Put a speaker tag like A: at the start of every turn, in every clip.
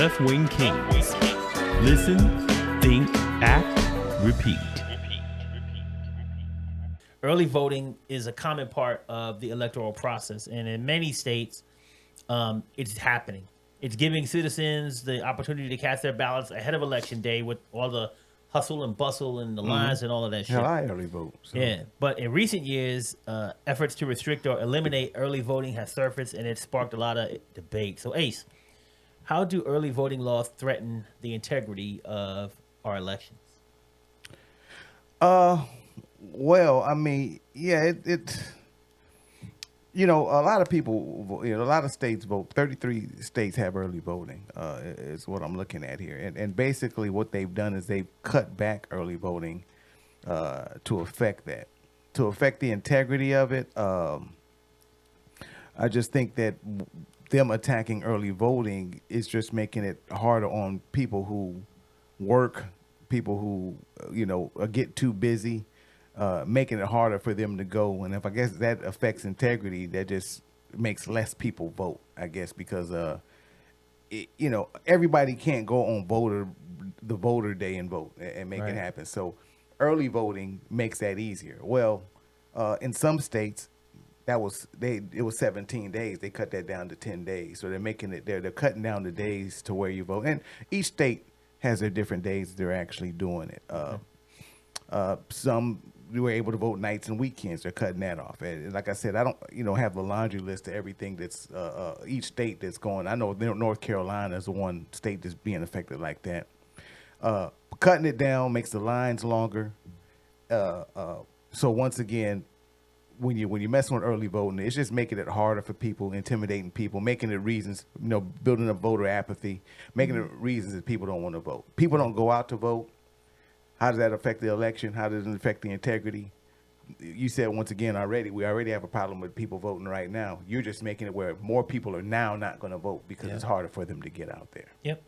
A: left-wing Kingz. Listen, think, act, repeat.
B: Early voting is a common part of the electoral process, and in many states, it's happening. It's giving citizens the opportunity to cast their ballots ahead of election day with all the hustle and bustle and the lines and all of that shit.
C: Hell, I early vote. So.
B: Yeah, but in recent years, efforts to restrict or eliminate early voting has surfaced, and it sparked a lot of debate. So, Ace, how do early voting laws threaten the integrity of our elections?
C: Well, I mean, yeah, it a lot of people, a lot of states vote. 33 states have early voting, is what I'm looking at here. And basically what they've done is they've cut back early voting to affect that, to affect the integrity of it. I just think that them attacking early voting is just making it harder on people who work, people who, get too busy. Making it harder for them to go. And if I guess that affects integrity, that just makes less people vote, I guess, because, everybody can't go on the voter day and vote and make it happen. So early voting makes that easier. Well, in some states, it was 17 days. They cut that down to 10 days. So they're cutting down the days to where you vote. And each state has their different days they're actually doing it. Some we were able to vote nights and weekends. They're cutting that off. And like I said, I don't, have the laundry list of everything that's each state that's going. I know North Carolina is the one state that's being affected like that. Cutting it down makes the lines longer. So once again, when you're messing with early voting, it's just making it harder for people, intimidating people, making it reasons, building up voter apathy, making it reasons that people don't want to vote. People don't go out to vote. How does that affect the election? How does it affect the integrity? You said once again we already have a problem with people voting right now. You're just making it where more people are now not going to vote because it's harder for them to get out there.
B: Yep.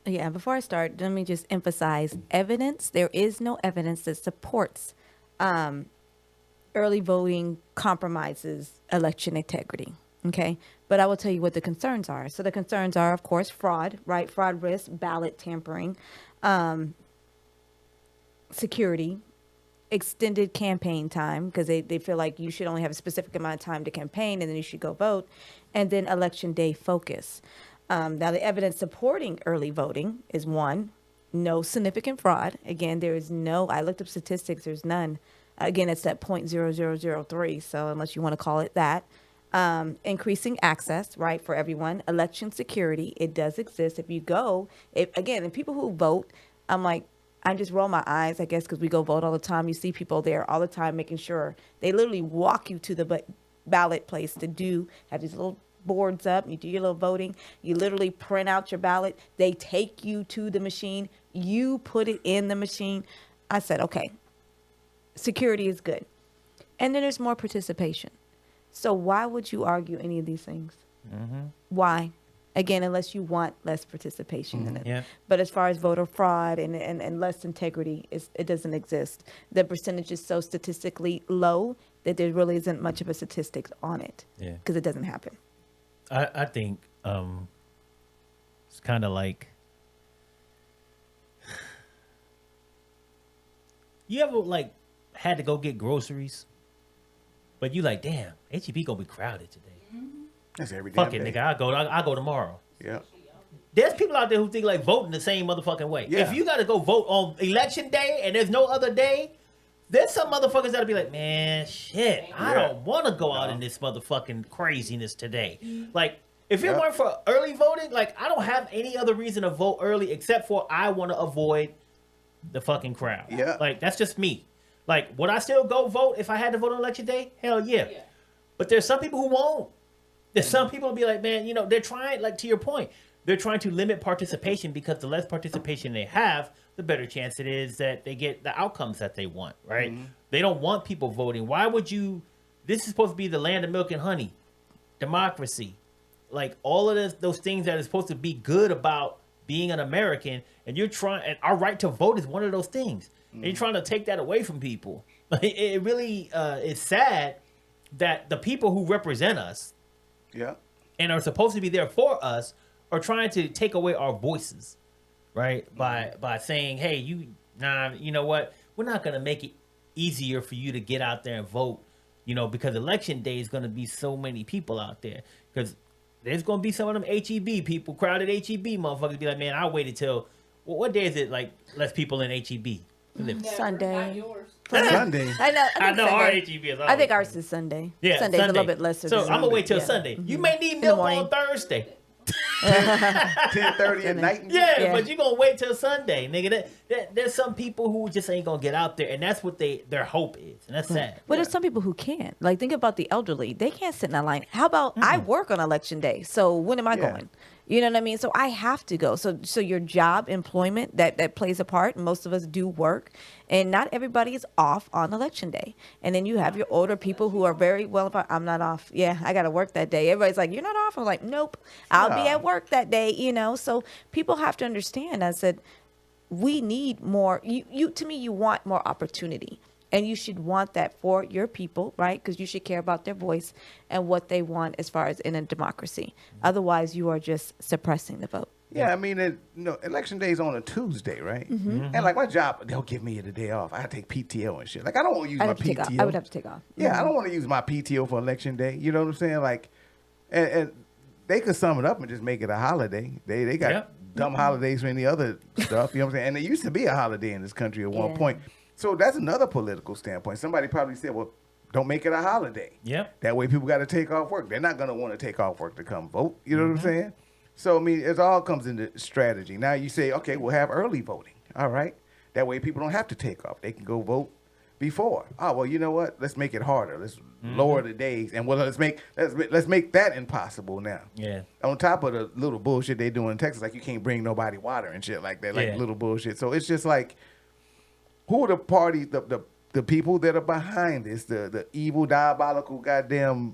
D: Yeah, before I start, let me just emphasize evidence. There is no evidence that supports early voting compromises election integrity. Okay, but I will tell you what the concerns are. So the concerns are, of course, fraud, right? Fraud risk, ballot tampering, security, extended campaign time, because they feel like you should only have a specific amount of time to campaign and then you should go vote, and then election day focus. Now, the evidence supporting early voting is one, no significant fraud. Again, there is no, I looked up statistics, there's none. Again, it's at 0.0003, so unless you want to call it that. Increasing access, right, for everyone. Election security, it does exist. If you go, and people who vote, I just roll my eyes, I guess, because we go vote all the time. You see people there all the time making sure they literally walk you to the ballot place to have these little boards up. You do your little voting. You literally print out your ballot. They take you to the machine. You put it in the machine. I said, okay, security is good. And then there's more participation. So why would you argue any of these things? Mm-hmm. Why? Again, unless you want less participation in it.
B: Yeah.
D: But as far as voter fraud and less integrity, it doesn't exist. The percentage is so statistically low that there really isn't much of a statistic on it. Yeah. Because it doesn't happen.
B: I think it's kind of like, you ever had to go get groceries, but you damn, HEB gonna be crowded today.
C: That's every day.
B: Fuck it, nigga. I'll go tomorrow.
C: Yeah.
B: There's people out there who think voting the same motherfucking way.
C: Yeah.
B: If you got to go vote on election day and there's no other day, there's some motherfuckers that'll be like, man, shit, I don't want to go out in this motherfucking craziness today. If it weren't for early voting, I don't have any other reason to vote early except for I want to avoid the fucking crowd.
C: Yeah.
B: That's just me. Would I still go vote if I had to vote on election day? Hell yeah. But there's some people who won't. There's some people who be like, man, they're trying, to your point, they're trying to limit participation because the less participation they have, the better chance it is that they get the outcomes that they want, right? Mm-hmm. They don't want people voting. Why would you? This is supposed to be the land of milk and honey, democracy, all of those things that are supposed to be good about being an American, and and our right to vote is one of those things. Mm-hmm. And you're trying to take that away from people. It really is sad that the people who represent us, and are supposed to be there for us, are trying to take away our voices, right? By saying, hey, you know what? We're not gonna make it easier for you to get out there and vote, because election day is gonna be so many people out there. Because there's gonna be some of them HEB people, crowded HEB motherfuckers, be like, man, I waited till what day is it? Like less people in HEB.
D: Sunday.
C: Sunday.
D: I know
B: Our
D: Sunday.
B: HEB is.
D: I think ours is Sunday.
B: Yeah,
D: Sunday's a little bit lesser.
B: So
D: than
B: I'm gonna wait till
D: yeah.
B: Sunday. You may need
D: the
B: milk
D: morning.
B: on Thursday.
C: 10:30 at night.
B: Yeah, but you gonna wait till Sunday, nigga. There's some people who just ain't gonna get out there, and that's what their hope is, and that's sad.
D: But there's some people who can't. Like, think about the elderly. They can't sit in that line. How about I work on election day? So when am I going? You know what I mean? So I have to go. So your job, employment, that plays a part. Most of us do work, and not everybody is off on election day. And then you have your older people who are very well. I'm not off. Yeah, I got to work that day. Everybody's like, you're not off. I'm like, nope, I'll be at work that day. So people have to understand. I said, we need more. To me, you want more opportunity. And you should want that for your people, right? Because you should care about their voice and what they want as far as in a democracy. Otherwise, you are just suppressing the vote.
C: Yeah, I mean, election day is on a Tuesday, right? And like my job, they'll give me the day off. I take PTO and shit. Like I don't want to use my PTO.
D: I would have to take off.
C: Yeah, I don't want to use my PTO for election day. You know what I'm saying? Like, and they could sum it up and just make it a holiday. They got dumb holidays for any other stuff. You know what I'm saying? And it used to be a holiday in this country at one point. So that's another political standpoint. Somebody probably said, well, don't make it a holiday.
B: Yep.
C: That way people got to take off work. They're not going to want to take off work to come vote. You know what I'm saying? So, I mean, it all comes into strategy. Now you say, okay, we'll have early voting. All right. That way people don't have to take off. They can go vote before. Oh, well, you know what? Let's make it harder. Let's lower the days. And let's make that impossible now.
B: Yeah.
C: On top of the little bullshit they do in Texas, like you can't bring nobody water and shit like that, like little bullshit. So it's just like, who are the parties, the people that are behind this, the evil, diabolical, goddamn,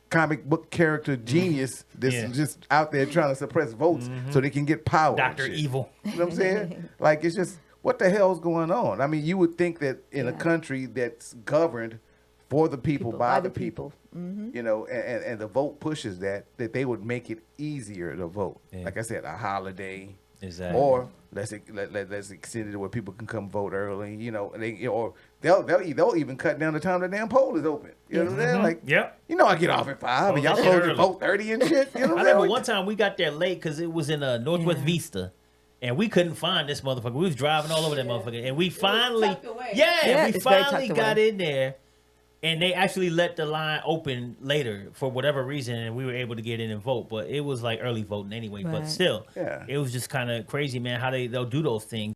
C: comic book character genius that's just out there trying to suppress votes so they can get power.
B: Dr. Evil.
C: You know what I'm saying? Like, it's just, what the hell's going on? I mean, you would think that in a country that's governed for the people by the people, and the vote pushes that they would make it easier to vote. Yeah. Like I said, a holiday.
B: Exactly.
C: Or let's extend it where people can come vote early, or they'll even cut down the time the damn poll is open. You know what I'm saying? Like, I get off at 5 and y'all close at 4:30 and shit. You know what
B: I remember one time we got there late because it was in Northwest Vista. And we couldn't find this motherfucker. We was driving all over that motherfucker. And we finally we finally got in there. And they actually let the line open later for whatever reason, and we were able to get in and vote. But it was like early voting anyway. Right. But still, it was just kind of crazy, man, how they'll do those things.